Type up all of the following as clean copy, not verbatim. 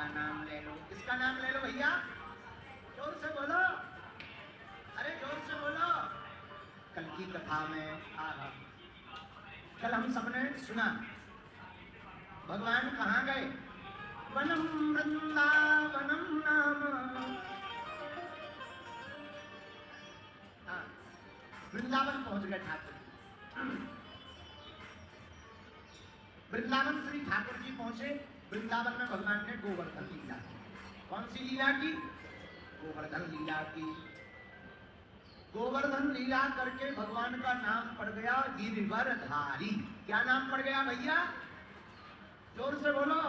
का नाम ले लो। किसका नाम ले लो भैया? जोर से बोलो, अरे जोर से बोलो। कल की कथा में कल हम सबने सुना भगवान कहाँ गए? वनम वृंदावनम नाम। वृंदावन पहुंच गए ठाकुर। वृंदावन श्री ठाकुर जी पहुंचे। वृंदावन में भगवान ने गोवर्धन लीला की। कौन सी लीला की? गोवर्धन लीला की। गोवर्धन लीला करके भगवान का नाम पड़ गया गिरिवरधारी। क्या नाम पड़ गया भैया? जोर से बोलो,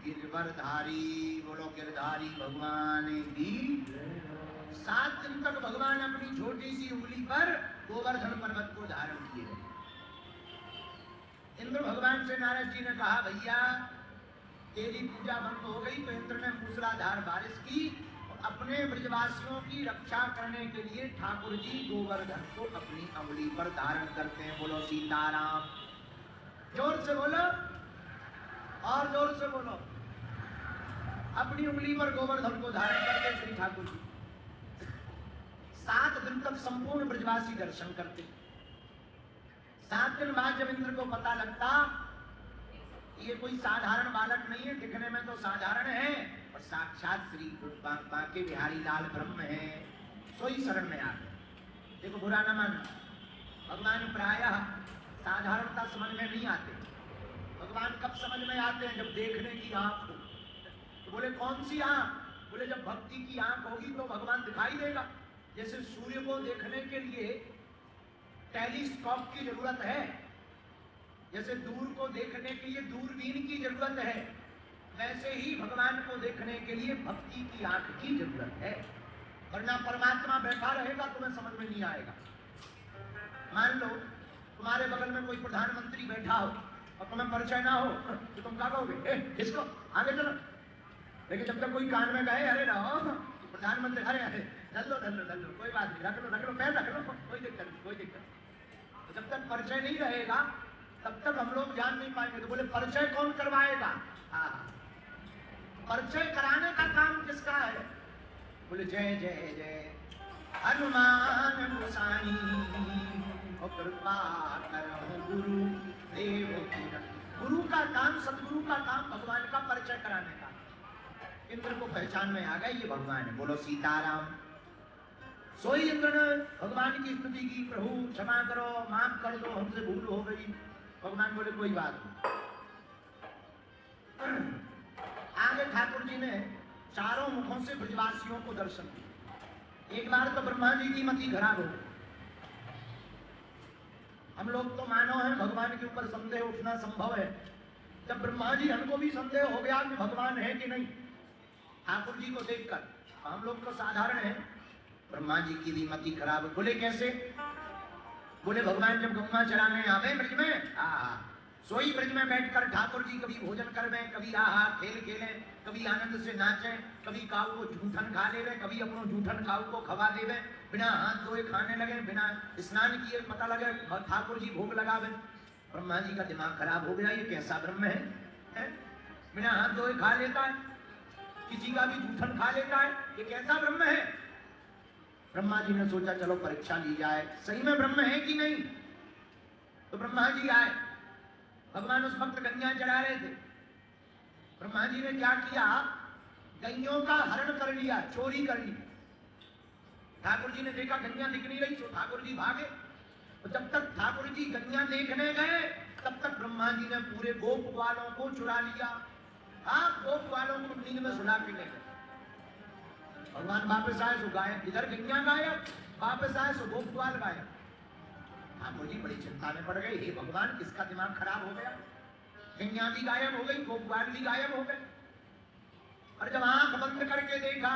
गिरिवरधारी। बोलो गिरधारी भगवान की। 7 दिन तक भगवान अपनी छोटी सी उंगली पर गोवर्धन पर्वत को धारण किए रहे। इंद्र भगवान से नारद जी ने कहा भैया तेरी पूजा बंद हो गई, तो इंद्र ने मूसलाधार बारिश की और अपने ब्रजवासियों की रक्षा करने के लिए ठाकुर जी गोवर्धन को अपनी अंगुली पर धारण करते हैं। बोलो सीताराम। जोर से बोलो और जोर से बोलो। अपनी उंगली पर गोवर्धन को धारण करके श्री ठाकुर जी 7 दिन तक संपूर्ण ब्रजवासी दर्शन करते। 7 दिन बाद जब इंद्र को पता लगता ये कोई साधारण बालक नहीं है, दिखने में तो साधारण है और साक्षात श्री बांके बिहारी लाल ब्रह्म है, सोई शरण में आ गए। देखो बुरा न मानना, भगवान प्रायः साधारणता समझ में नहीं आते। भगवान कब समझ में आते हैं? जब देखने की आंख हो। तो बोले कौन सी आंख? बोले जब भक्ति की आंख होगी तो भगवान दिखाई देगा। जैसे सूर्य को देखने के लिए टेलीस्कोप की जरूरत है, जैसे दूर को देखने के लिए दूरबीन की जरूरत है, वैसे ही भगवान को देखने के लिए भक्ति की आंख की जरूरत है। वरना परमात्मा बैठा रहेगा तुम्हें समझ में नहीं आएगा। मान लो तुम्हारे बगल में कोई प्रधानमंत्री बैठा हो और तुम्हें परिचय ना हो तो तुम क्या कहोगे? इसको आगे चलो। लेकिन जब तक कोई कान में गए अरे रहो प्रधानमंत्री, अरे अरे धल लो कोई बात नहीं, रख लो पैर रख लो, कोई दिक्कत नहीं, कोई दिक्कत नहीं। तो जब तक परिचय नहीं रहेगा तब तक हम लोग जान नहीं पाएंगे। तो बोले परिचय कौन करवाएगा? परिचय कराने का काम किसका है? बोले जय जय जय हनुमान गोसाई और कृपा करो गुरु देव की। गुरु का काम, सदगुरु का काम भगवान का परिचय कराने का। इंद्र को पहचान में आ गए ये भगवान है। बोलो सीताराम। सोई इंद्र ने भगवान की स्तुति की, प्रभु क्षमा करो, माफ कर दो, हमसे भूल हो गई। भगवान बोले कोई बात नहीं। आगे ठाकुर जी ने चारों मुखों से ब्रजवासियों को दर्शन दिया। एक बार तो ब्रह्मा जी की मति खराब हो गई। हम लोग तो मानव हैं, भगवान के ऊपर संदेह उठना संभव है। जब ब्रह्मा जी हमको भी संदेह हो गया कि भगवान है कि नहीं ठाकुर जी को देखकर, हम लोग तो साधारण हैं, ब्रह्मा जी की भी मति खराब। बोले कैसे? बोले भगवान जब गंगा चलाने आवे ब्रज में, सोई ब्रज में बैठकर ठाकुर जी कभी भोजन करवे, कभी खेल खेले, कभी आनंद से नाचे, कभी काऊ को जूठन खा लेवे, कभी अपनो जूठन काऊ को खवा देवे, बिना हाथ धोए खाने लगे, बिना स्नान किए पता लगे ठाकुर जी भोग लगावे। ब्रह्मा जी का दिमाग खराब हो गया, ये कैसा ब्रह्म है? बिना हाथ धोए खा लेता है, किसी का भी जूठन खा लेता है, ये कैसा ब्रह्म है? ब्रह्मा जी ने सोचा चलो परीक्षा ली जाए, सही में ब्रह्म है कि नहीं। तो ब्रह्मा जी आए, भगवान उस वक्त गैया चढ़ा रहे थे। ब्रह्मा जी ने क्या किया? गैयों का हरण कर लिया, चोरी कर ली। ठाकुर जी ने देखा गैया दिख नहीं रही, तो ठाकुर जी भागे। और जब तक ठाकुर जी गैया देखने गए तब तक ब्रह्मा जी ने पूरे गोप वालों को चुरा लिया। गोप वालों को नींद में सुला के ले गए। भगवान वापस आए सो गायब, इधर गैया गायब, वापस आए सो गोप ग्वाल गायब। ठाकुर जी बड़ी चिंता में पड़ गए, हे भगवान किसका दिमाग खराब हो गया? गैया भी गायब हो गई, गोप ग्वाल भी गायब हो गए। और जब आंख बंद करके देखा,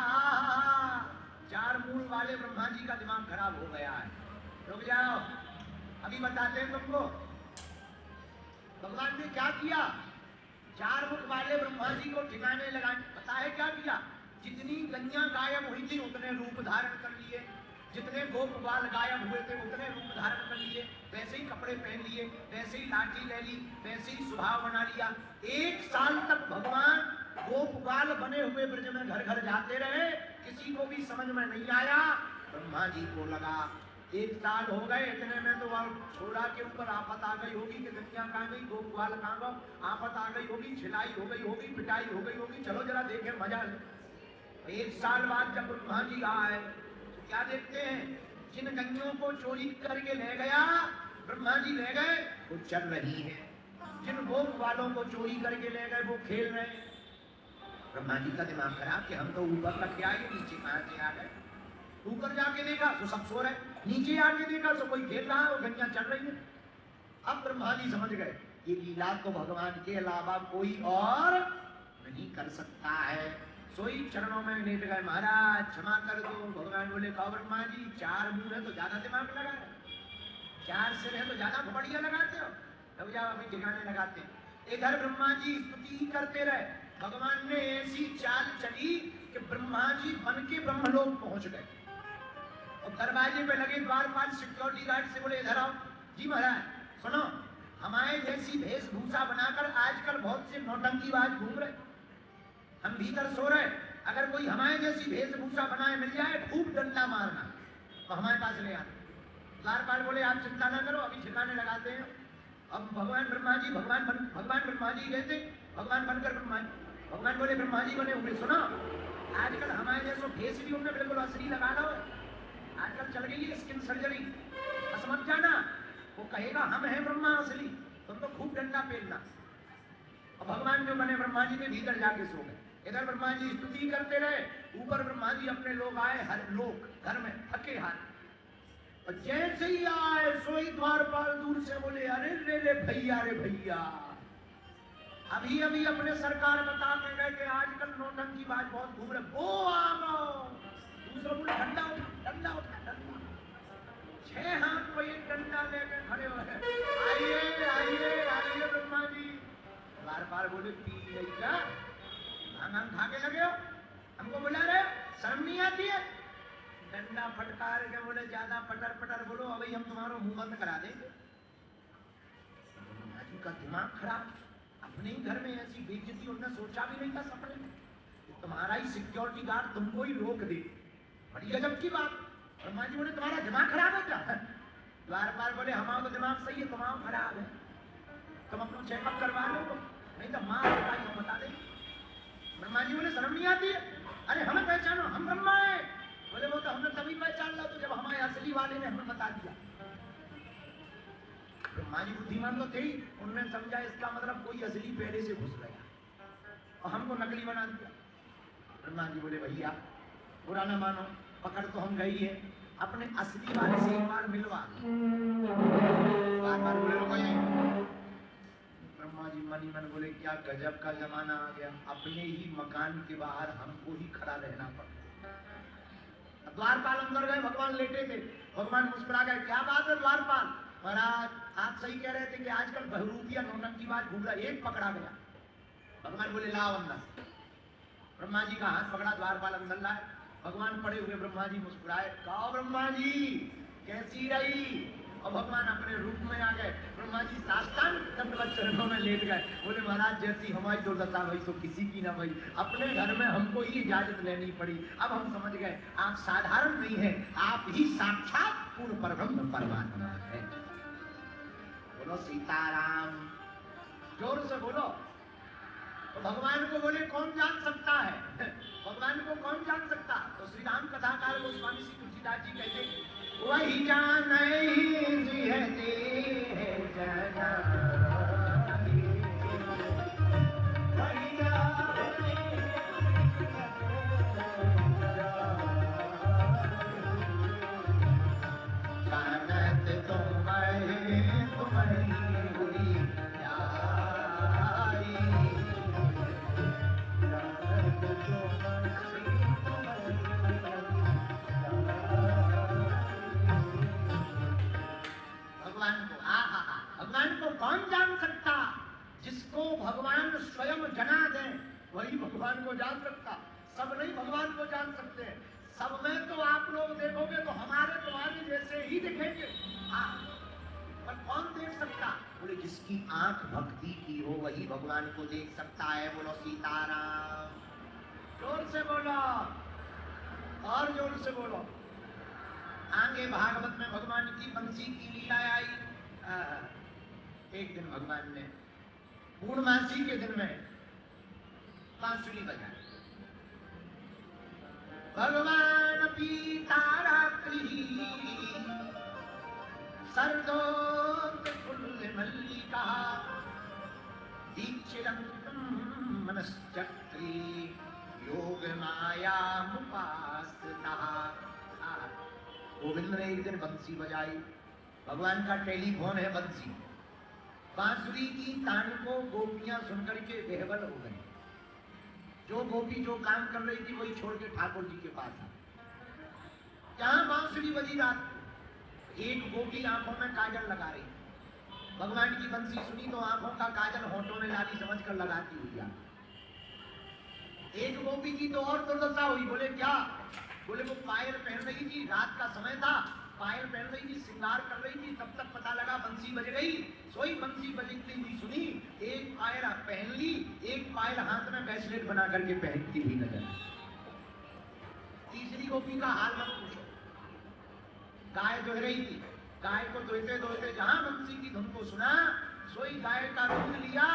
4 मूल वाले ब्रह्मा जी का दिमाग खराब हो गया है। रुक जाओ, अभी बताते हैं तुमको। भगवान ने क्या किया? 4 मुख वाले ब्रह्मा जी को ठिकाने लगाए। पता है क्या किया? जितनी गैया गायब हुई थी उतने रूप धारण कर लिए, जितने गोप ग्वाल गायब हुए थे उतने रूप धारण कर लिए, वैसे ही कपड़े पहन लिए, वैसे ही लाठी ले ली, वैसे ही स्वभाव बना लिया। 1 साल तक भगवान बने हुए ब्रज में घर घर जाते रहे, किसी को भी समझ में नहीं आया। ब्रह्मा जी को लगा 1 साल हो गए, इतने में तो छोरा के ऊपर आफत आ गई होगी कि गंगा कहाँ गई, गोपाल कहाँ गो, आफत आ गई होगी, छिलाई हो गई होगी, पिटाई हो गई होगी, चलो जरा देखें मजा ले। 1 साल बाद जब ब्रह्मा जी आए तो क्या देखते हैं, जिन गंगों को चोरी करके ले गया ब्रह्मा जी ले गए वो चल रही है, जिन भोग वालों को चोरी करके ले गए वो खेल रहे। ब्रह्मा जी का दिमाग खराब कि हम तो ऊपर तक आए, नीचे कहाँ से आ गए। ऊपर जाके देखा तो सब सो रहे, नीचे आके देखा तो कोई खेल रहा है, वो गंगा चल रही है। अब ब्रह्मा जी समझ गए ये लीला तो भगवान के अलावा कोई और नहीं कर सकता है। सोई चरणों में लेट गए, महाराज क्षमा कर दो। भगवान बोले कहो ब्रह्मा जी, 4 मुंह है तो ज्यादा दिमाग लगा रहे, 4 सिर है तो ज्यादा बढ़िया लगाते हो, तब जाओ अभी ठिकाने लगाते हैं। इधर ब्रह्मा जी स्तुति करते रहे, भगवान ने ऐसी चाल चली कि ब्रह्मा जी बन के ब्रह्मलोक पहुंच गए। और दरवाजे पे लगे द्वारपाल सिक्योरिटी गार्ड से बोले इधर आओ। जी महाराज सुनो, हमारे जैसी वेशभूषा बनाकर आजकल बहुत से नौटंकीबाज घूम रहे, हम भीतर सो रहे, अगर कोई हमारे जैसी वेशभूषा बनाए मिल जाए खूब डंडा मारना तो हमारे पास ले आना। द्वारपाल बोले आप चिंता ना करो, अभी ठिकाने लगाते हैं। अब भगवान ब्रह्मा जी भगवान ब्रह्मा जी गए थे, भगवान बनकर भगवान बोले ब्रह्मा जी बने हुए सुनो, आजकल हमारे जैसे फेस भी उन्हें बिल्कुल असली लगा लो, आजकल चल गई है स्किन सर्जरी, समझ जाना। वो कहेगा हम हैं ब्रह्मा असली, तुम तो खूब डंडा पेलना। और भगवान जो बने ब्रह्मा जी के भीतर जाके सो गए। इधर ब्रह्मा जी स्तुति करते रहे, ऊपर ब्रह्मा जी अपने लोग आए, हर लोग घर में थके हाथ, और जैसे ही आए सोई द्वारपाल दूर से बोले अरे रे भैया, रे भैया अभी अभी अपने सरकार बता के गए कि आजकल नौटंकी बाज बहुत घूम रहे, वो आओ। दूसरा बोले डंडा उठा, डंडा उठा, डंडा 6 हाथ पे एक डंडा लेकर खड़े हुए, आइए आइए आइए ब्रह्मा जी। द्वारपाल बोले पी गई क्या, भांग खाके लगे हो, हमको बुला रहे, शर्म नहीं आती है। डंडा फटकार के बोले ज्यादा पटर पटर बोलो, अभी हम तुम्हारा मुंह बंद करा देंगे। ब्रह्मा जी का दिमाग खराब, अपने ही घर में ऐसी बेइज्जती उन्होंने सोचा भी नहीं था सपने में, तुम्हारा ही सिक्योरिटी गार्ड तुमको ही रोक दे, बड़ी गजब की बात। ब्रह्मा जी बोले तुम्हारा दिमाग खराब है क्या। द्वारपाल बोले हमारा तो दिमाग सही है, तुम्हारा खराब है, तुम अपना चेकअप करवा लो, नहीं तो माँ हम बता देंगे। ब्रह्मा जी बोले शर्म नहीं आती है, अरे हमें पहचानो, हम ब्रह्मा है। बोले वो तो हमने तभी पहचान लिया तो जब हमारे असली वाले ने हमें बता दिया। ब्रह्मा जी बुद्धिमान तो थे ही, उन्होंने समझा इसका मतलब कोई असली पेड़े से घुस गया और हमको नकली बना दिया। ब्रह्मा जी बोले भैया बुरा ना मानो, पकड़ तो हम गई है, अपने असली वाले से एक बार मिलवा बार बोले रुको यहीं। ब्रह्मा जी मनी मन बोले क्या गजब का जमाना आ गया, अपने ही मकान के बाहर हमको ही खड़ा रहना पड़ा। द्वारपाल अंदर गए, भगवान लेटे थे, भगवान मुस्कुरा गए, क्या बात है द्वारपाल महाराज आप सही कह रहे थे कि आजकल बहरूपिया नौटंकी बात घूम रहा, एक पकड़ा गया। भगवान बोले लाओ अंदर। ब्रह्मा जी का हाथ पकड़ा, द्वारपाल अंदर लाए, भगवान पड़े हुए, ब्रह्मा जी मुस्कुराए, कहो ब्रह्मा जी कैसी रही। और भगवान अपने रूप में आ गए, ब्रह्मा जी साष्टांग दंडवत चरणों में लेट गए, बोले महाराज जैसी हमारी दुर्दशा भई तो किसी की ना भई, अपने घर में हमको ही इजाजत लेनी पड़ी, अब हम समझ गए आप साधारण नहीं है, आप ही साक्षात पूर्ण परब्रह्म परमात्मा है। बोलो सीताराम, जोर से बोलो। तो भगवान को बोले कौन जान सकता है, भगवान को कौन जान सकता। तो श्री राम कथाकार गोस्वामी श्री तुलसीदास जी कहते वही जान भगवान स्वयं जना दे वही भगवान को जान सकता, सब नहीं भगवान को जान सकते। सब में तो आप लोग देखोगे तो हमारे तुम्हारे जैसे ही दिखेंगे, पर कौन देख सकता। बोले जिसकी आंख भक्ति की हो वही भगवान को देख सकता है। बोलो सीताराम। से बोलो, और जोर से बोलो। आगे भागवत में भगवान की बंसी की लीला आई। एक दिन भगवान ने पूर्णमासी के दिन में बांसुरी बजाई। भगवान पीता रात्रि सरदोत फुल मल्लिका दीक्षितम मनश्चक्री योग माया मुपास्ता। गोविंद ने एक दिन बंसी बजाई। भगवान का टेलीफोन है बंसी। बांसुरी की तान को गोपियां सुनकर के बेहबल हो गई। जो गोपी जो काम कर रही थी वही छोड़ के ठाकुर जी के पास आ। जहां बांसुरी बजी रात, एक गोपी आंखों में काजल लगा रही। भगवान की बंसी सुनी तो आंखों का काजल होठों में लाली समझकर लगाती हुई आ। एक गोपी की तो और दुर्दशा हुई। बोले क्या? बोले वो पायल पहन रही थी, रात का समय था, पायल पहन रही थी, श्रृंगार कर रही थी, तब तक पता लगा बंसी बज गई। सोई बंसी बजती हुई सुनी, एक पायल पहन ली, एक पायल हाथ में ब्रेसलेट बना करके पहनती हुई नजर। तीसरी गोपी का हाल मत पूछो। गाय दुह रही थी, गाय को दुहते दुहते जहां बंसी की धुन को सुना, सोई गाय का दूध लिया,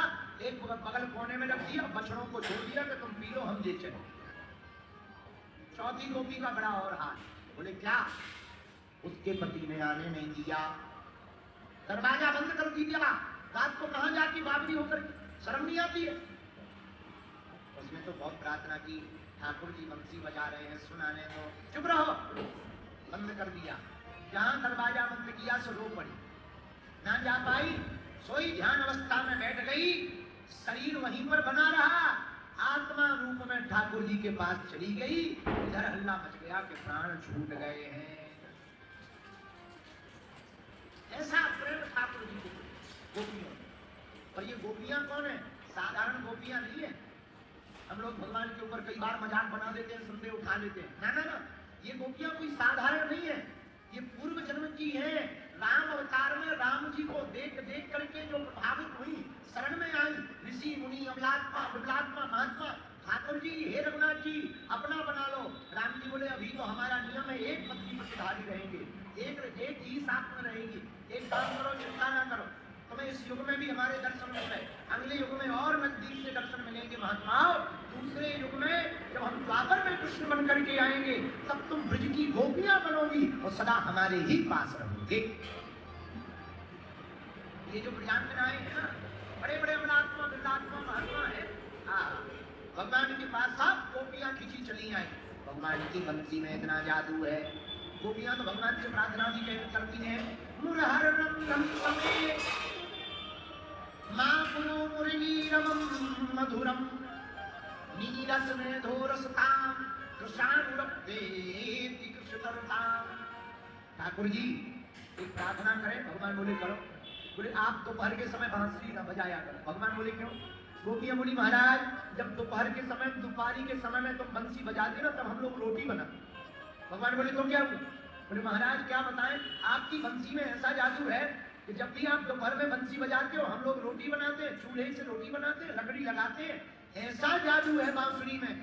एक बगल कोने में रख दिया, बछड़ों को छोड़ दिया कि तुम पी लो, हम ले चलो। चौथी गोपी का बड़ा और हाल। बोले क्या? उसके पति ने आने नहीं दिया, दरवाजा बंद कर दिया। रात को कहां जाती बाबरी होकर, शर्म नहीं आती है? उसने तो बहुत प्रार्थना की, ठाकुर जी बंसी बजा रहे हैं, सुनाने दो। चुप रहो, बंद कर दिया। जहां दरवाजा बंद किया सो रो पड़ी, ना जा पाई। सोई ध्यान अवस्था में बैठ गई, शरीर वहीं पर बना रहा, आत्मा रूप में ठाकुर जी के पास चली गई। इधर हल्ला मच गया कि प्राण छूट गए हैं। ऐसा प्रेम ठाकुर जी को गोपियों। और ये गोपियां कौन है? साधारण गोपियां नहीं है। हम लोग भगवान के ऊपर कई बार मजाक बना देते हैं, संदेह उठा लेते हैं। ना ना ना, ये गोपियां कोई साधारण नहीं है। ये पूर्व जन्म की है। राम अवतार में राम जी को देख देख करके जो प्रभावित हुई, शरण में आई, ऋषि मुनि अमलात्मा विमलात्मा महात्मा, ठाकुर जी हे रघुनाथ जी अपना बना लो। राम जी बोले अभी तो हमारा नियम है, एक पत्नी प्रतिधारी रहेंगे, एक ही साथ में रहेगी। एक काम करो, चिंता ना करो, तुम्हें इस युग में भी हमारे दर्शन मिल रहे, अगले युग में और नजदीक से दर्शन मिलेंगे महात्माओं। दूसरे युग में जब हम द्वापर में कृष्ण बन करके आएंगे, तब तुम ब्रज की गोपियां बनोगी और सदा हमारे ही पास रहोगे। ये जो ब्रजांगनाएं हैं ना, बड़े बड़े अमलात्मा विमलात्मा महात्मा है, भगवान के पास सब गोपियां खिंची चली आई। भगवान की बंसी में इतना जादू है। गोपियां तो भगवान से प्रार्थना भी करती हैं, मुरहर रंगम समे मां पुरो मुरलीरवम मधुरम नीरस में धोरसताम कृष्णानुरक्तेति कृष्णतरताम। ठाकुर जी एक प्रार्थना करें। भगवान बोले करो। बोले आप दोपहर के समय बांसुरी ना बजाया करो। भगवान बोले क्यों? गोपियां बोली महाराज जब दोपहर के समय, दोपहरी के समय में तुम बंसी बजाते ना, तब हम लोग रोटी बनाते। भगवान बोले तो क्या हुआ? बोले महाराज क्या बताएं, आपकी बंसी में ऐसा जादू है कि जब भी आप दोपहर में बंसी बजाते हो, हम लोग रोटी बनाते हैं, चूल्हे से रोटी बनाते हैं, लकड़ी लगाते हैं। ऐसा जादू है बांसुरी में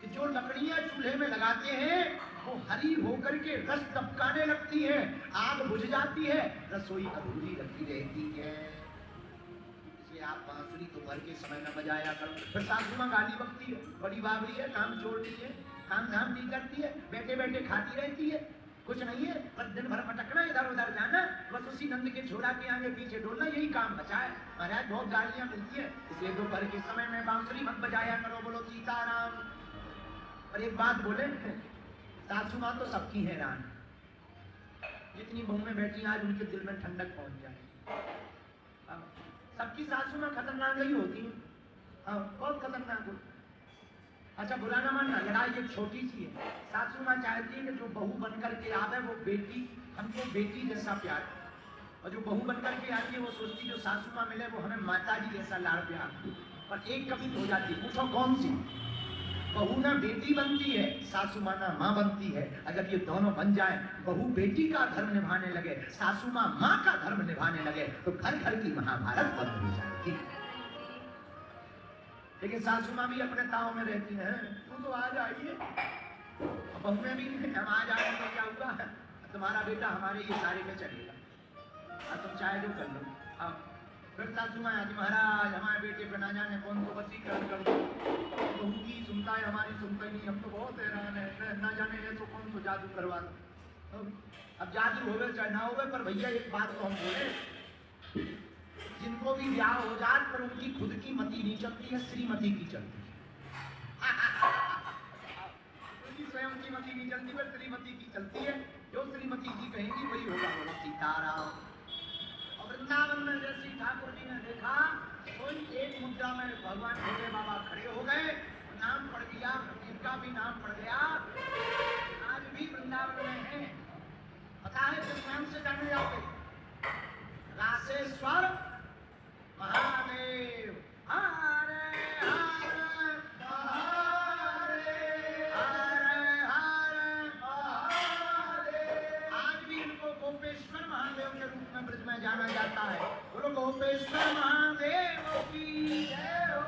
कि जो लकड़ियां चूल्हे में लगाते हैं वो हरी होकर के रस टपकाने लगती है, आग बुझ जाती है, रसोई अधूरी रखी रहती है। इसलिए आप बांसुरी दोपहर के समय न बजाया करो। फिर सासू मां गाली बकती है, बड़ी बाबरी है, काम छोड़ दी है, काम धाम नहीं करती है, बैठे बैठे खाती रहती है, कुछ नहीं है, बस दिन भर भटकना, इधर उधर जाना, बस उसी नंद के छोड़ा के आगे पीछे डोलना, यही काम बचा है। महाराज बहुत गालियां मिलती है, इसलिए दोपहर के समय में बांसुरी मत बजाया करो। बोलो सीताराम। और एक बात बोले, सासू मां तो सबकी है रान, जितनी बहुएं बैठी आज उनके दिल में ठंडक पहुंच जाए। सबकी सासू मां खतरनाक ही होती है, बहुत खतरनाक होती। अच्छा बुरा ना मानना, लड़ाई एक छोटी सी है। सासू मां चाहती है कि जो बहू बनकर के आवे वो बेटी, हमको बेटी जैसा प्यार, और जो बहू बनकर के आती है वो सोचती जो सासू मां मिले वो हमें माता जी जैसा लाड़ प्यार। पर एक कमी हो जाती, पूछो कौन सी? बहू ना बेटी बनती है, सासू मां ना मां बनती है। अगर ये दोनों बन जाए, बहू बेटी का धर्म निभाने लगे, सासू मां मां का धर्म निभाने लगे, तो घर घर की महाभारत बंद हो जाएगी। लेकिन सासू माँ भी अपने ताव में रहती हैं, तुम तो आ जाइए, बहुएं भी हम आ जाए तो क्या हुआ, तुम्हारा बेटा हमारे ये सारे में चलेगा, तुम चाहे जो कर लो। अब फिर सासू माँ आती, महाराज हमारे बेटे पे ना जाने कौन तो वसीकरण कर दो, बहू की सुनता है हमारी सुनता ही नहीं, हम तो बहुत हैरान है, ना जाने ये तो कौन तो जादू करवा दो। अब जादू होवे चाहे ना होवे, पर भैया एक बात तो हम बोले, जिनको भी ब्याह हो जात पर उनकी खुद की मति नहीं चलती है, श्रीमती की चलती है। उनकी स्वयं की मति नहीं चलती पर श्रीमती की चलती है, जो श्रीमती जी कहेंगी वही होगा। बोलो सीताराम। और वृंदावन में जैसे ठाकुर जी ने देखा, कोई एक मुद्रा में भगवान भोले बाबा खड़े हो गए, नाम पड़ गया, इनका भी नाम पड़ गया, आज भी वृंदावन में है। पता है किस नाम से जाने जाओगे? रासेश्वर महादेव। हरे हरे हरे हरे महादेव। आज भी इनको गोपेश्वर महादेव के रूप में ब्रज में जाना जाता है। बोलो गोपेश्वर महादेव की जय हो।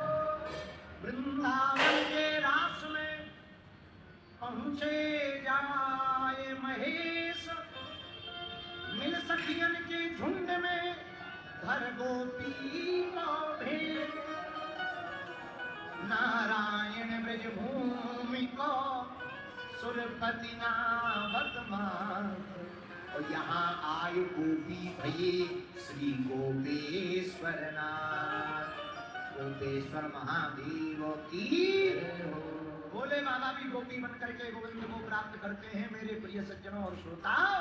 वृंदावन के रास में पहुँचे जाए महेश, मिल सखियन के झुंड में धर गोपी को भेज, नारायण ब्रज भूमि को सुरपति नामत मान। और यहाँ आए गोपी भये श्री गोपेश्वर नाथ। गोपेश्वर महादेव की भोले बाबा भी गोपी बन करके गोविंद को प्राप्त करते हैं। मेरे प्रिय सज्जनों और श्रोताओ,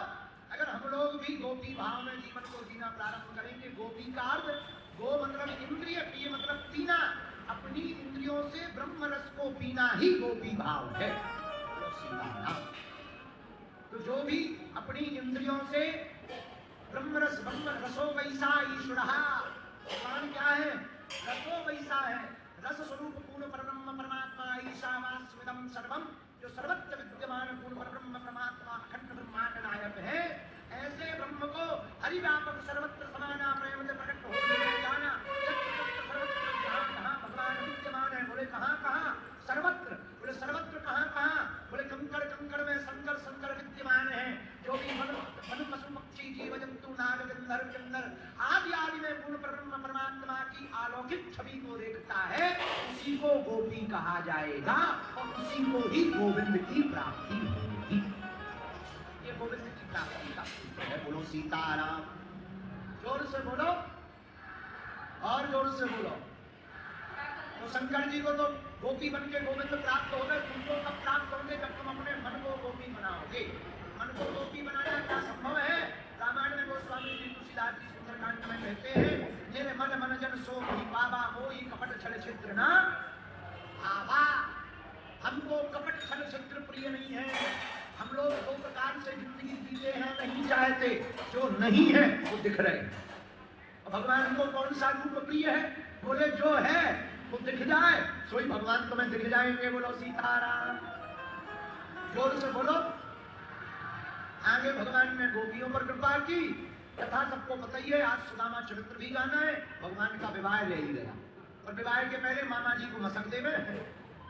अगर हम लोग भी गोपी भाव में जीवन को जीना प्रारंभ करेंगे, गोपी का अर्थ गो मतलब इंद्रिय, पी मतलब पीना, अपनी इंद्रियों से ब्रह्म रस को पीना ही गोपी भाव है। तो जो भी अपनी इंद्रियों से ब्रह्म रसो वैसा ईश्वरः, भगवान क्या है? रसो वैसा है, रस स्वरूप पूर्ण परब्रह्म परमात्मा ईशावास्मिदं सर्वम, जो सर्वत्र विद्यमान पूर्ण परब्रह्म परमात्मा अखंड ब्रह्मांड नायक है। ऐसे ब्रह्म को हरिव्यापक सर्वत्र समाना प्रेम से प्रकट होने जाना। सर्वत्र जहाँ जहाँ भगवान विद्यमान है, बोले कहाँ कहाँ? सर्वत्र। बोले सर्वत्र कहाँ कहाँ? बोले कंकड़ कंकड़ में शंकर शंकर विद्यमान है। जो भी मनु पशु पक्षी जीव जंतु नाग गंधर्व चंद्र आदि आदि में पूर्ण परब्रह्म परमात्मा की अलौकिक छवि को देखता है, उसी को गोपी कहा जाएगा और उसी को ही गोविंद की प्राप्ति होगी। ये गोविंद की प्राप्ति का सूत्र है। बोलो सीताराम। जोर से बोलो और जोर से बोलो। तो शंकर जी को तो गोपी बन के गोविंद प्राप्त हो गए, तुमको कब प्राप्त होंगे? जब तुम अपने मन को गोपी बनाओगे। मन को गोपी बनाना क्या संभव है? रामायण में गोस्वामी जी तुलसीदास जी सुंदरकांड में कहते हैं, मेरे मन मन जन सो बाबा मोई कपट छल छिद्र ना आवा। हमको कपट छल छिद्र प्रिय नहीं है। हम लोग दो प्रकार से जिंदगी जीते हैं, नहीं चाहते, जो नहीं है वो दिख रहे हैं। भगवान को कौन सा रूप प्रिय है? बोले जो है वो दिख जाए, सोई भगवान तुम्हें दिख जाएंगे। बोलो सीताराम। जोर से बोलो। आगे भगवान ने गोपियों पर कृपा की, तथा सबको पता ही है। आज सुदामा चरित्र भी गाना है, भगवान का विवाह ले ही गया। और विवाह के पहले मामा जी को मसक देवे,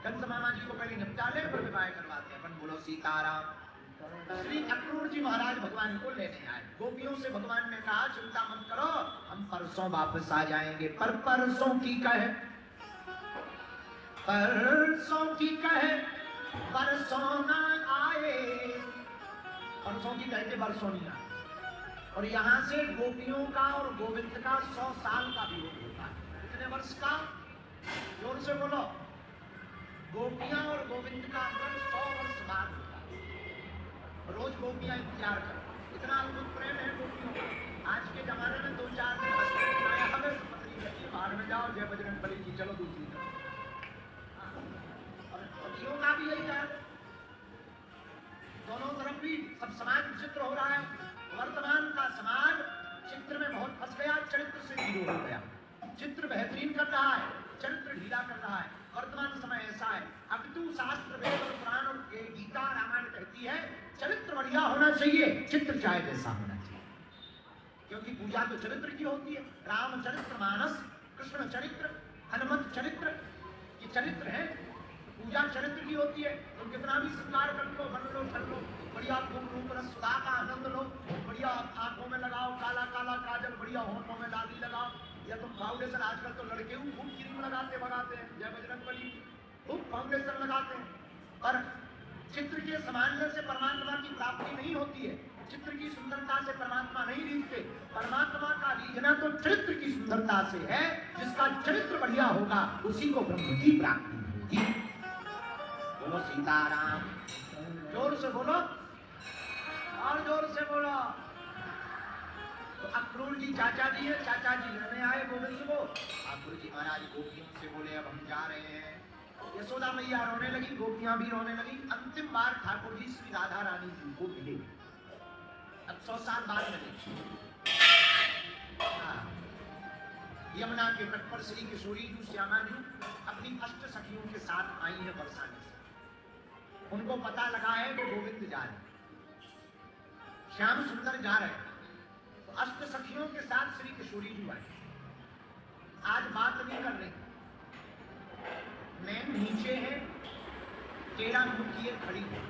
कंस मामा जी को पहले निपटा ले, फिर विवाह करवाते हैं। बोलो सीताराम। श्री अक्रूर जी महाराज भगवान को लेने आए। गोपियों से भगवान ने कहा, चिंता मत करो, हम परसों वापस आ जाएंगे। पर परसों की कहे, परसों की कहे परसों ना आए। परसों की कहे के परसों नहीं आए। और यहाँ से गोपियों का और गोविंद का 100 साल का वियोग होता है। कितने वर्ष का? जोर से बोलो। गोपियां और गोविंद का अंतर 100 वर्ष बाद होता है। रोज गोपियां इंतजार कर, इतना अद्भुत प्रेम है गोपियों का। आज के जमाने में 2-4 दिन बाहर में जाओ, जय बजरंग बली जी, चलो दूसरी तरफ। और पतियों का भी यही है, दोनों तरफ भी सब समाज विचित्र हो रहा है। वर्तमान का समाज चित्र में बहुत फंस गया, चरित्र से ढीला हो गया। चित्र बेहतरीन कर रहा है, चरित्र ढीला कर रहा है। वर्तमान समय ऐसा है। अपितु शास्त्र वेद और पुराण और गीता रामायण कहती है, चरित्र बढ़िया होना चाहिए, चित्र चाहे जैसा होना चाहिए। क्योंकि पूजा तो चरित्र की होती है। राम चरित्र मानस, कृष्ण चरित्र, हनुमत चरित्र, चरित्र है, पूजा चरित्र की होती है। तो कितना भी श्रृंगार कर लो, बन लो, ठन लो, बढ़िया रूप रस सुधा का आनंद लो, बढ़िया आंखों में लगाओ काला काला काजल, बढ़िया होठों में लाली लगाओ, या तुम फाउंडेशन, आजकल तो लड़के खूब क्रीम लगाते भगाते हैं, जय बजरंगबली, खूब फाउंडेशन लगाते हैं। पर चित्र के समानने से परमात्मा की प्राप्ति नहीं होती है, चित्र की सुंदरता से परमात्मा नहीं रीझते। परमात्मा का रीझना तो चरित्र की सुंदरता से है। जिसका चरित्र बढ़िया होगा उसी को ब्रह्म की प्राप्ति होगी। बोलो सीताराम, जोर से बोलो और जोर से बोलो। तो अक्रूर जी चाचा जी है, चाचा जी लेने आए गोविंद को। अक्रूर जी महाराज गोपियों से बोले अब हम जा रहे हैं। यशोदा मैया रोने लगी, गोपियां भी रोने लगी। अंतिम बार ठाकुर जी श्री राधा रानी जी को मिले, अब 100 साल बाद मिले। यमुना के तट पर श्री किशोरी जी श्यामा जी अपनी अष्ट सखियों के साथ आई है बरसाने से। उनको पता लगा है कि गोविंद जा रहे, श्याम सुंदर जा रहे, तो अष्ट सखियों के साथ श्री किशोरी जी आए। आज बात नहीं कर रही, नैन नीचे है, टेढ़ा मुंह किए खड़ी है।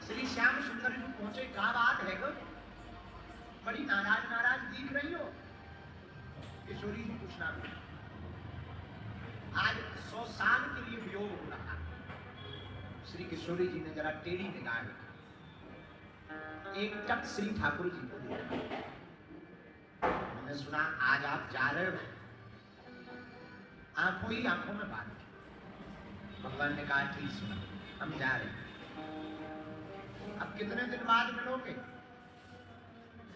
श्री श्याम सुंदर जी पहुंचे, क्या बात है गो, बड़ी नाराज नाराज दिख रही हो। किशोरी जी पूछना, आज 100 साल के लिए वियोग हो रहा। श्री किशोरी जी ने जरा टेढ़ी निगाह रखी, एक टक श्री ठाकुर जी को देखा। मैंने सुना आज आप जा रहे हो, आंखों ही आंखों में बात। भगवान ने कहा ठीक सुना, हम जा रहे हैं। अब कितने दिन बाद मिलोगे?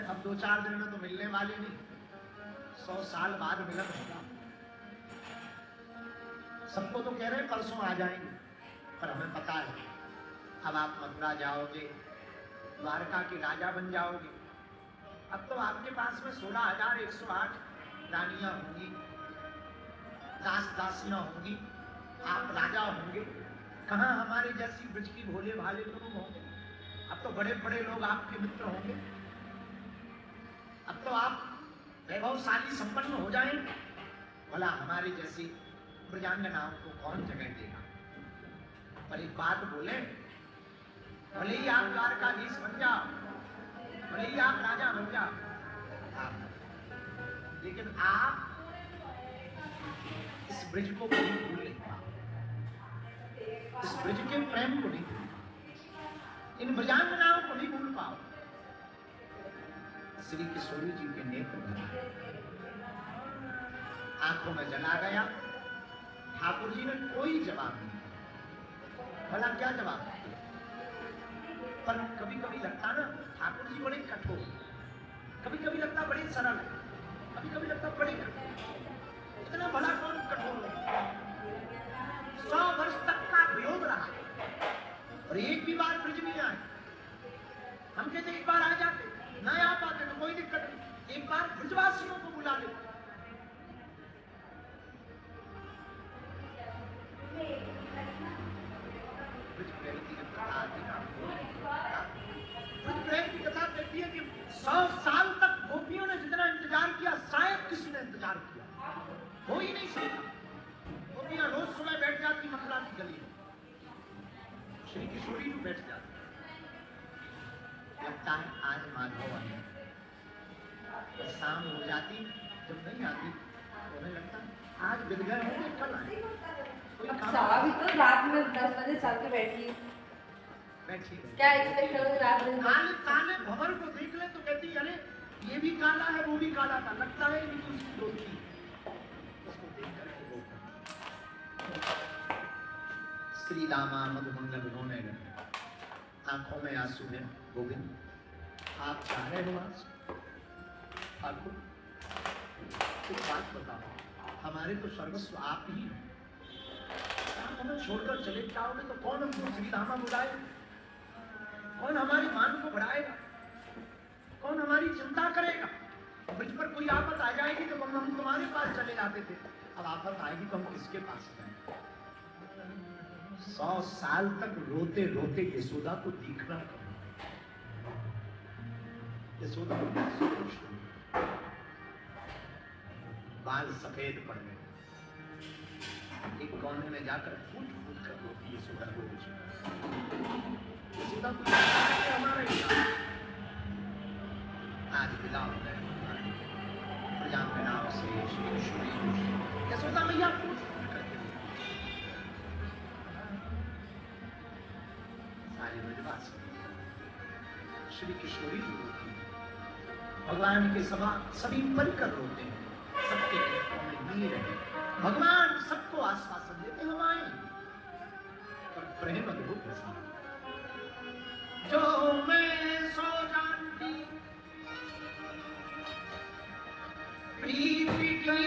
अब 2-4 दिन में तो मिलने वाले नहीं, 100 साल बाद मिलन होगा। सबको तो कह रहे हैं परसों आ जाएंगे, पर हमें पता है अब आप मथुरा जाओगे, द्वारका के राजा बन जाओगे। अब तो आपके पास में 16,108 रानियां होंगी, दास दासियां होंगी, आप राजा होंगे। कहाँ हमारे जैसी ब्रज की भोले भाले लोग होंगे? अब तो बड़े बड़े लोग आपके मित्र होंगे। अब तो आप वैभवशाली संपन्न हो जाएंगे। बोला हमारे जैसी ब्रजांगनाओं को कौन जगह देगा? पर एक बात बोले, भले ही आप द्वारकाधीश बन जाओ, भले ही आप राजा बन जाओ, लेकिन आप इस ब्रज को कभी भूल नहीं पाओ, इस ब्रज के प्रेम को नहीं भूल पाओ, इन ब्रजांगनाओं को नहीं भूल पाओ। श्री किशोरी जी के नेत्र भरा, आंखों में जला गया। ठाकुर जी ने कोई जवाब नहीं दिया। भला क्या जवाब दिया? पर कभी कभी लगता ना ठाकुर जी बड़े कठोर, कभी कभी लगता बड़े सरल, कभी कभी लगता बड़े कठोर। इतना भला कौन कठोर है? 100 वर्ष तक का वियोग रहा और एक भी बार ब्रज नहीं आए। हम कहते एक बार आ जाते, ना आ पाते तो कोई दिक्कत नहीं, एक बार ब्रजवासियों को बुला ले। ब्रज प्रेम की कथा कहती है कि 100 साल तक गोपियों ने जितना इंतजार किया शायद किसी ने इंतजार किया हो ही नहीं सकता। गोपियां रोज सुबह बैठ जाती मथुरा की गली में, श्री किशोरी भी बैठ जाती। लगता है आज माधव आए, शाम हो जाती, जब नहीं आती तो हमें लगता आज बिद गए होंगे, कल आए। अभी तो रात में 10 बजे चल के बैठी क्या एक्सपेक्ट करोगे? रात में काले भंवर को देख ले तो कहती अरे ये भी काला है वो भी काला था, लगता है ये तो उसकी दोस्ती। उसको देख करके श्री रामा मधुमंगल रोने लगे, आंखों में आंसू है। गोविंद आप जा रहे हो आज? ठाकुर एक बात बताओ, हमारे तो सर्वस्व आप ही हैं, आप हमें छोड़कर चले जाओगे तो कौन हमको श्री रामा बुलाए? कौन हमारी मान को बढ़ाएगा? कौन हमारी चिंता करेगा? ब्रज पर कोई आफत आ जाएगी तो हम तुम्हारे पास चले जाते थे, अब आफत आएगी तो हम किसके पास जाएंगे? 100 साल तक रोते रोते यशोदा को दिखना पड़ा। यशोदा बाल सफेद पड़ गए, एक कोने में जाकर फूट फूट कर रोती यशोदा रोज। यशोदा को हमारा ही आज विदा हो गए प्रजापनाव से श्री किशोरी यशोदा मैया फूट फूट करके सारी ब्रजवासी श्री किशोरी रोती, भगवान के सभा सभी परिकर रोते हैं, सबके नेत्रों में नीर है। भगवान सबको आश्वासन देते हम आए, पर प्रेम अद्भुत है। जो मैं सो जानती प्रीति के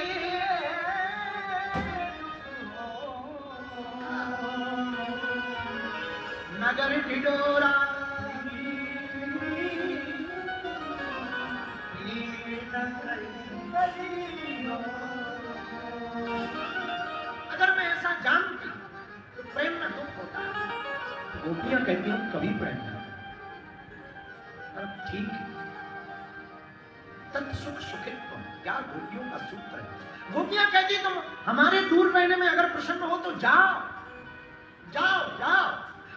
नगर ढिढोरा अगर मैं ऐसा जानती तो प्रेम में दुख होता है। गोपियां कहती हूं कभी प्रेम ना, पर ठीक है, तत्सुख सुखित्वम, क्या गोपियों का सूत्र है। गोपियां कहती तुम हमारे दूर रहने में अगर प्रसन्न हो तो जाओ जाओ जाओ,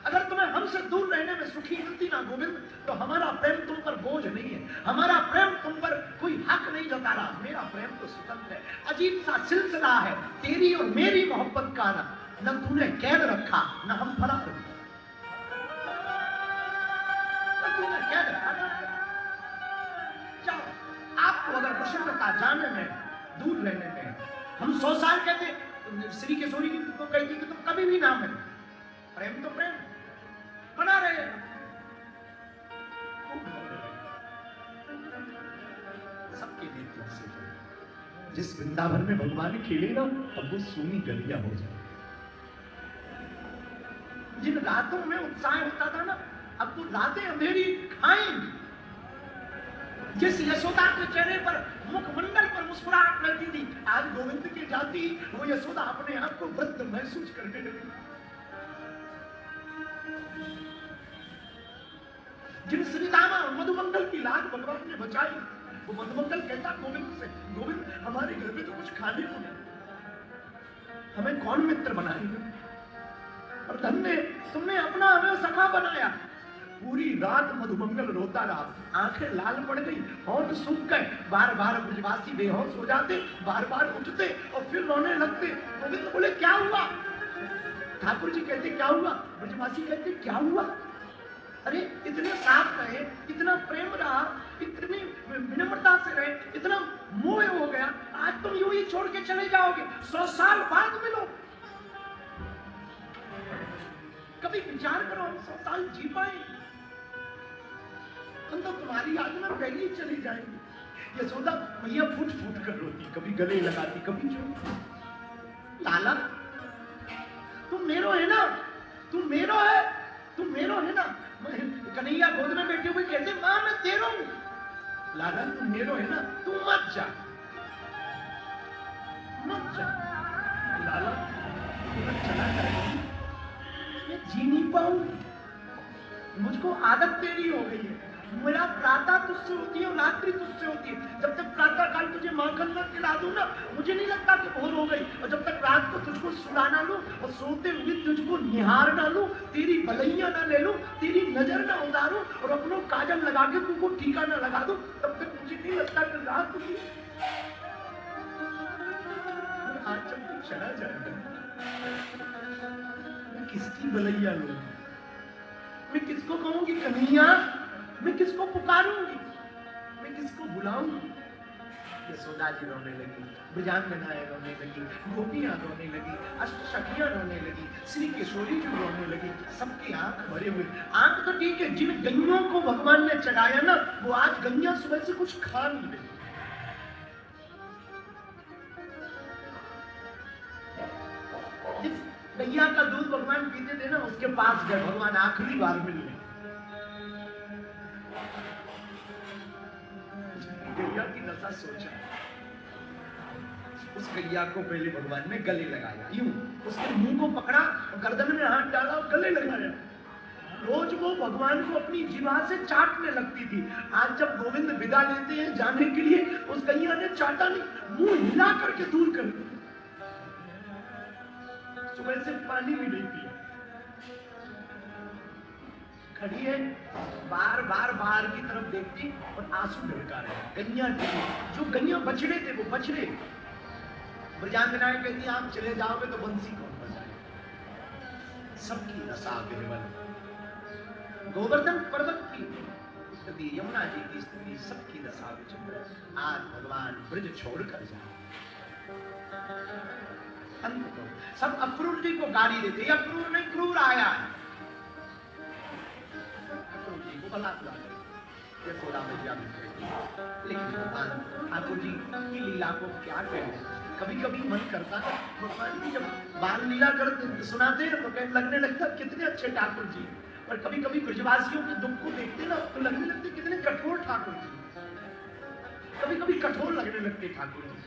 अगर तुम्हें हमसे दूर रहने में सुखी मिलती ना गोविंद, तो हमारा प्रेम तुम पर बोझ नहीं है, हमारा प्रेम तुम पर कोई हक नहीं जता रहा। मेरा प्रेम तो स्वतंत्र है, अजीब सा सिलसिला है तेरी और मेरी मोहब्बत का। न तूने कैद रखा न हम फरार, तूने कैद रखा। जाओ, आपको अगर प्रसन्नता जाने में दूर रहने में, हम 100 साल कहते श्री किशोरी को कहती कि तुम कभी भी ना मिलो, प्रेम तो प्रेम बना रहे। सबके नेत्र से जिस वृंदावन में भगवान खेले ना, अब वो सूनी गलियां हो जाए। जिन रातों में उत्साह होता था ना, अब तो रातें अंधेरी खाएंगी। जिस यशोदा के चेहरे पर मुखमंडल पर मुस्कुराहट लगती थी, आज गोविंद के जाती वो यशोदा अपने आप को वृद्ध महसूस करने लगी। जिन श्रीदामा मधुमंगल की लाज भगवान ने बचाई, वो मधुमंगल कहता गोविंद से, गोविंद हमारे घर में तो कुछ खाने को नहीं, हमें कौन मित्र बनाएगा। और धन्य तुमने अपना हमें सखा बनाया। पूरी रात मधुमंगल रोता रहा, आंखें लाल पड़ गई, होंठ सूख गए, बार बार ब्रजवासी बेहोश हो जाते, बार बार उठते और फिर रोने लगते। गोविंद बोले क्या हुआ? ठाकुर जी कहते क्या हुआ? ब्रजवासी कहते क्या हुआ? अरे इतने साफ रहे, इतना प्रेम रहा, इतनी विनम्रता से रहे, इतना मोह हो गया, आज तुम यूं ही छोड़ के चले जाओगे, 100 साल बाद मिलो। कभी विचार करो हम 100 साल जी पाएंगे? हम तो तुम्हारी याद में पहले ही चली जाएंगे। यशोदा मैया फूट फूट कर रोती, कभी गले लगाती, कभी जो लाला तुम मेरो है ना, तुम मेरो है, तुम मेरो है ना। कन्हैया गोद में बैठे हुए कहते मां मैं तेरा हूं। लाला तुम मेरो है ना, तुम मत जा, मत जा। लाला तुम चला जाएगा, मैं जी नहीं पाऊंगी, मुझको आदत तेरी हो गई है। मेरा प्रातः तुझसे होती है और रात्रि तुझसे होती है। जब तक प्रातः काल तुझे माखन न खिला दूं ना, मुझे नहीं लगता कि भोर हो गई। और जब तक रात को तुझको सुला ना लूं और सोते हुए तुझको निहार ना लूं, तेरी भलैया ना ले लूं, तेरी नजर ना उतारूं और अपनों काजल लगा के तुमको टीका ना लगा दूं, तब तक मुझे नहीं लगता कि रात हुई। आज जब तू चला जाएगा, मैं किसकी भलैया लूं? मैं किसको कहूंगी कन्हैया? मैं किसको पुकारूंगी? मैं किसको बुलाऊंगी? यशोदा जी रोने लगी, ब्रजांगनाएं रोने लगी, गोपियां रोने लगी, अष्टसखियां रोने लगी, श्री किशोरी जी रोने लगी। सबकी आंख भरे हुए। आंख तो ठीक है, जिन गैयों को भगवान ने चढ़ाया ना, वो आज गैया सुबह से कुछ खा नहीं रही। गैया का दूध भगवान पीते थे ना, उसके पास गए भगवान आखिरी बार मिलने। गैया की दशा सोचा, उस गैया को पहले भगवान ने गले लगाया, यूं उसके मुंह को पकड़ा और गर्दन में हाथ डाला और गले लगाया। रोज वो भगवान को अपनी जीवा से चाटने लगती थी। आज जब गोविंद विदा लेते हैं जाने के लिए, उस गैया ने चाटा नहीं, मुंह हिला करके दूर कर दिया। सुबह से पानी भी नहीं पिया, खड़ी है, बार बार बाहर की तरफ देखती और आंसू ढलका रहे। गैया थी, जो गैया बछड़े थे वो बछड़े। ब्रजांगनाएं कहती आप चले जाओगे तो बंसी कौन बजाए। सबकी दशा विरल, गोवर्धन पर्वत की स्थिति, यमुना जी की स्थिति, सबकी दशा विचित्र। आज भगवान ब्रज छोड़कर जाए, अंत को सब अक्रूर जी को गाली देते, अक्रूर नहीं क्रूर आया है, अक्रूर जी को भला बुला ये थोड़ा मैया भी कहेगी। लेकिन भगवान ठाकुर जी की लीला को क्या कहें। कभी कभी मन करता है भगवान जी जब बाल लीला करते सुनाते हैं तो लगने लगता कितने अच्छे ठाकुर जी, और कभी कभी ब्रजवासियों के दुख को देखते ना तो लगने लगते कितने कठोर ठाकुर जी, कभी कभी कठोर लगने लगते ठाकुर जी।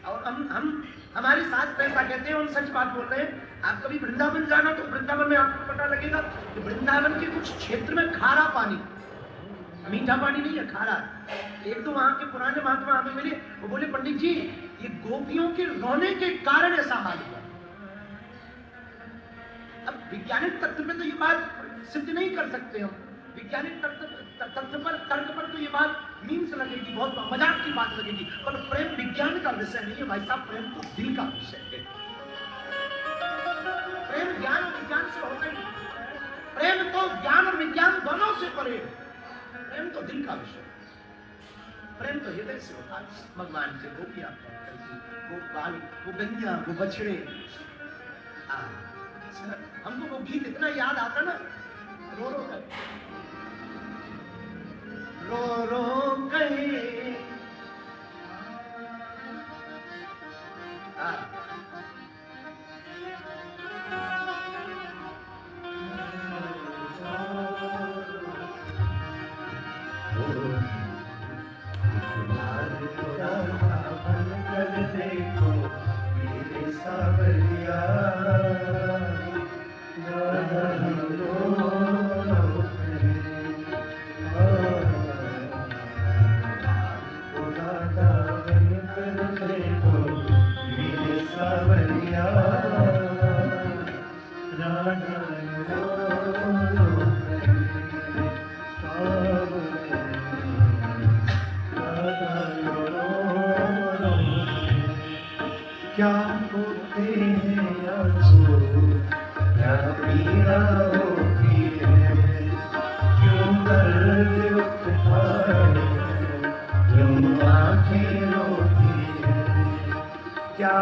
और हम हमारे साथ पैसा कहते हैं, हम सच बात बोल रहे हैं। आप कभी वृंदावन जाना तो वृंदावन में आपको पता लगेगा कि वृंदावन के कुछ क्षेत्र में खारा पानी, मीठा पानी नहीं है, खारा। एक तो वहां के पुराने महात्मा हमें मिले, वो बोले पंडित जी ये गोपियों के रोने के कारण ऐसा हाल हुआ। अब वैज्ञानिक तत्व में तो ये बात सिद्ध नहीं कर सकते हम, वैज्ञानिक तत्व पर तर्क पर तो ये बात मीम्स लगेगी, बहुत मजाक की बात लगेगी, पर प्रेम विज्ञान का विषय नहीं है भाई साहब, प्रेम तो दिल का विषय है। प्रेम ज्ञान और विज्ञान से होता ही, प्रेम तो ज्ञान और विज्ञान दोनों से परे, प्रेम तो दिल का विषय, प्रेम तो हृदय से होता है। भगवान से गोपियां वो बाल, वो गैया, वो बछड़े, हमको वो गीत इतना याद आता ना, रो रो कर, रो रो कहे क्या होते हैं आंसू, क्या पीड़ा होती है, क्यों दर्द उठता है, क्यों आंखें रोती है, क्या